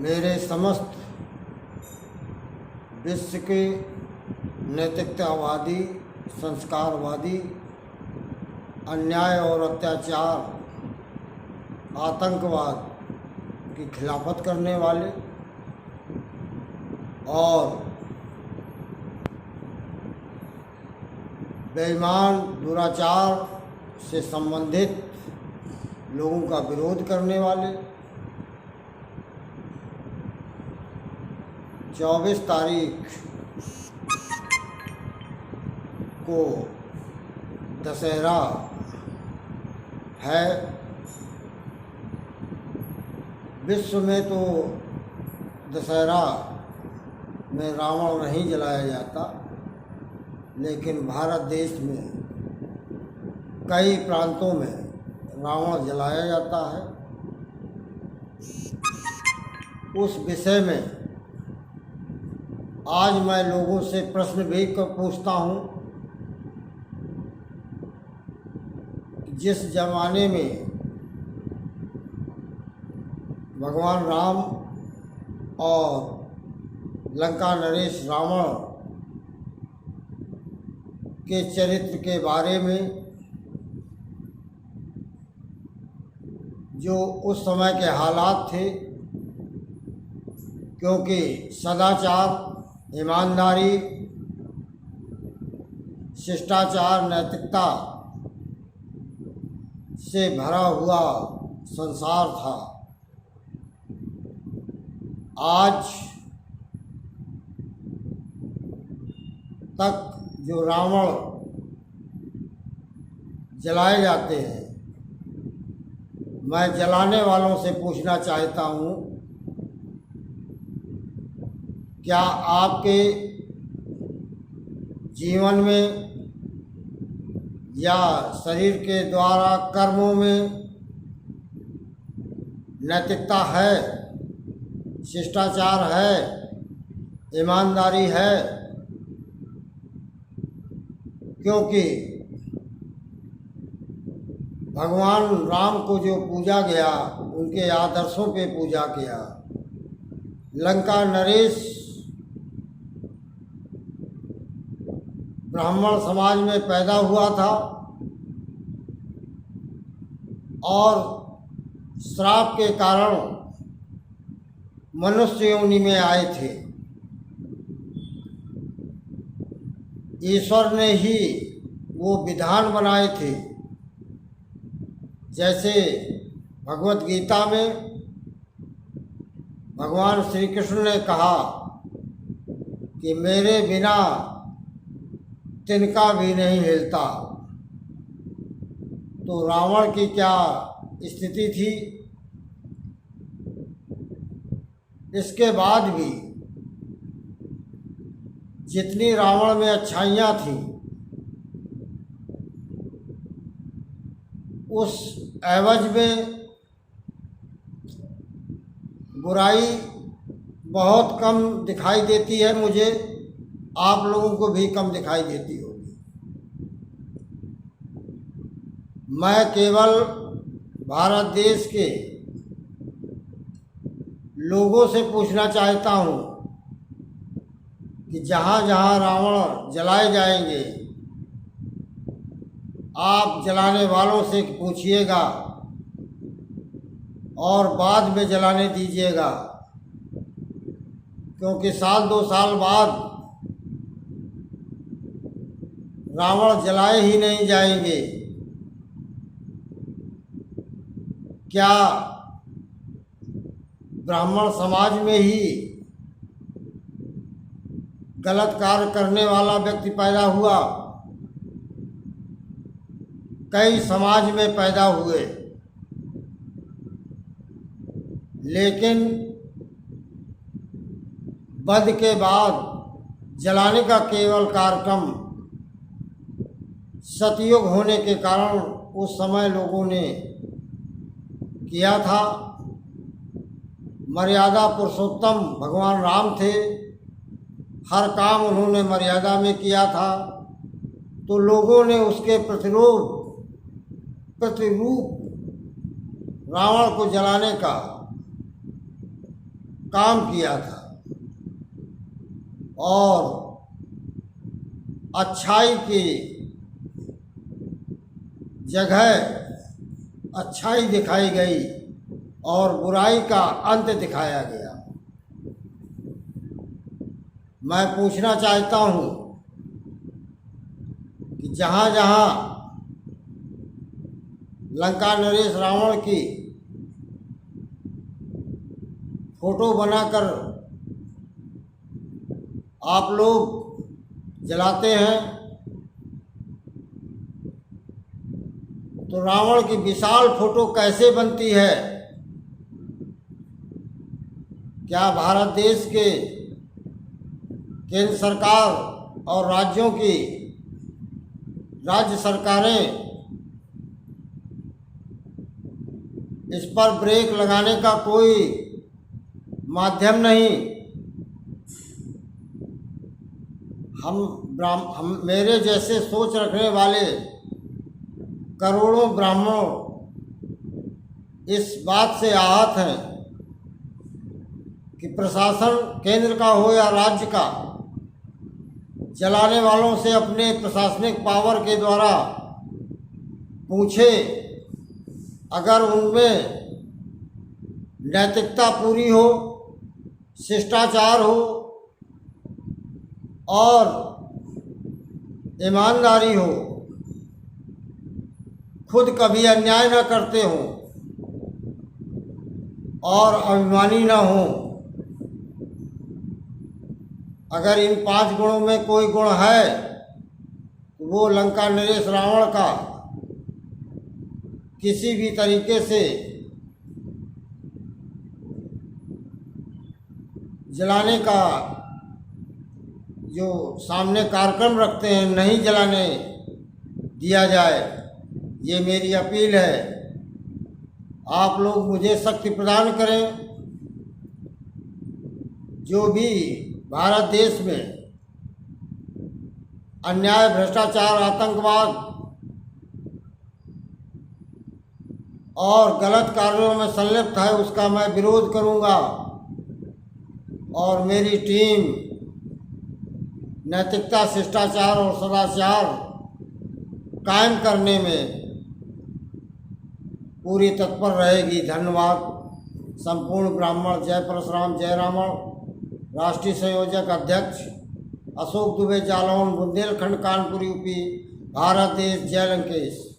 मेरे समस्त विश्व के नैतिकतावादी, संस्कारवादी, अन्याय और अत्याचार, आतंकवाद की खिलाफत करने वाले और बेईमान दुराचार से संबंधित लोगों का विरोध करने वाले 24 तारीख को दशहरा है। विश्व में तो दशहरा में रावण नहीं जलाया जाता, लेकिन भारत देश में कई प्रांतों में रावण जलाया जाता है। उस विषय में आज मैं लोगों से प्रश्न भी पूछता हूँ। जिस जमाने में भगवान राम और लंका नरेश रावण के चरित्र के बारे में जो उस समय के हालात थे, क्योंकि सदाचार, ईमानदारी, शिष्टाचार, नैतिकता से भरा हुआ संसार था, आज तक जो रावण जलाए जाते हैं, मैं जलाने वालों से पूछना चाहता हूँ, क्या आपके जीवन में या शरीर के द्वारा कर्मों में नैतिकता है, शिष्टाचार है, ईमानदारी है? क्योंकि भगवान राम को जो पूजा गया, उनके आदर्शों पे पूजा किया। लंका नरेश ब्राह्मण समाज में पैदा हुआ था और श्राप के कारण मनुष्य योनि में आए थे। ईश्वर ने ही वो विधान बनाए थे। जैसे भगवत गीता में भगवान श्री कृष्ण ने कहा कि मेरे बिना तिनका भी नहीं हिलता। तो रावण की क्या स्थिति थी? इसके बाद भी जितनी रावण में अच्छाइयाँ थी, उस एवज में बुराई बहुत कम दिखाई देती है। मुझे, आप लोगों को भी कम दिखाई देती होगी। मैं केवल भारत देश के लोगों से पूछना चाहता हूँ कि जहाँ जहाँ रावण जलाए जाएंगे, आप जलाने वालों से पूछिएगा और बाद में जलाने दीजिएगा, क्योंकि साल 2 साल बाद रावण जलाए ही नहीं जाएंगे। क्या ब्राह्मण समाज में ही गलत कार्य करने वाला व्यक्ति पैदा हुआ? कई समाज में पैदा हुए, लेकिन वध के बाद जलाने का केवल कार्यक्रम सतयुग होने के कारण उस समय लोगों ने किया था। मर्यादा पुरुषोत्तम भगवान राम थे, हर काम उन्होंने मर्यादा में किया था, तो लोगों ने उसके प्रतिरूप रावण को जलाने का काम किया था और अच्छाई की जगह अच्छाई दिखाई गई और बुराई का अंत दिखाया गया। मैं पूछना चाहता हूँ कि जहाँ जहाँ लंका नरेश रावण की फोटो बनाकर आप लोग जलाते हैं तो रावण की विशाल फोटो कैसे बनती है? क्या भारत देश के केंद्र सरकार और राज्यों की राज्य सरकारें इस पर ब्रेक लगाने का कोई माध्यम नहीं? हम मेरे जैसे सोच रखने वाले करोड़ों ब्राह्मणों इस बात से आहत हैं कि प्रशासन केंद्र का हो या राज्य का जलाने वालों से अपने प्रशासनिक पावर के द्वारा पूछे, अगर उनमें नैतिकता पूरी हो, शिष्टाचार हो और ईमानदारी हो, खुद कभी अन्याय न करते हों और अभिमानी न हों, अगर इन 5 गुणों में कोई गुण है तो वो लंका नरेश रावण का किसी भी तरीके से जलाने का जो सामने कार्यक्रम रखते हैं नहीं जलाने दिया जाए, ये मेरी अपील है। आप लोग मुझे शक्ति प्रदान करें। जो भी भारत देश में अन्याय, भ्रष्टाचार, आतंकवाद और गलत कार्यों में संलिप्त है उसका मैं विरोध करूंगा और मेरी टीम नैतिकता, शिष्टाचार और सदाचार कायम करने में पूरी तत्पर रहेगी। धन्यवाद। संपूर्ण ब्राह्मण। जय परशुराम, जय रावण। राष्ट्रीय संयोजक अध्यक्ष अशोक दुबे, जालौन, बुंदेलखंड, कानपुर, यूपी, भारत देश। जय लंकेश।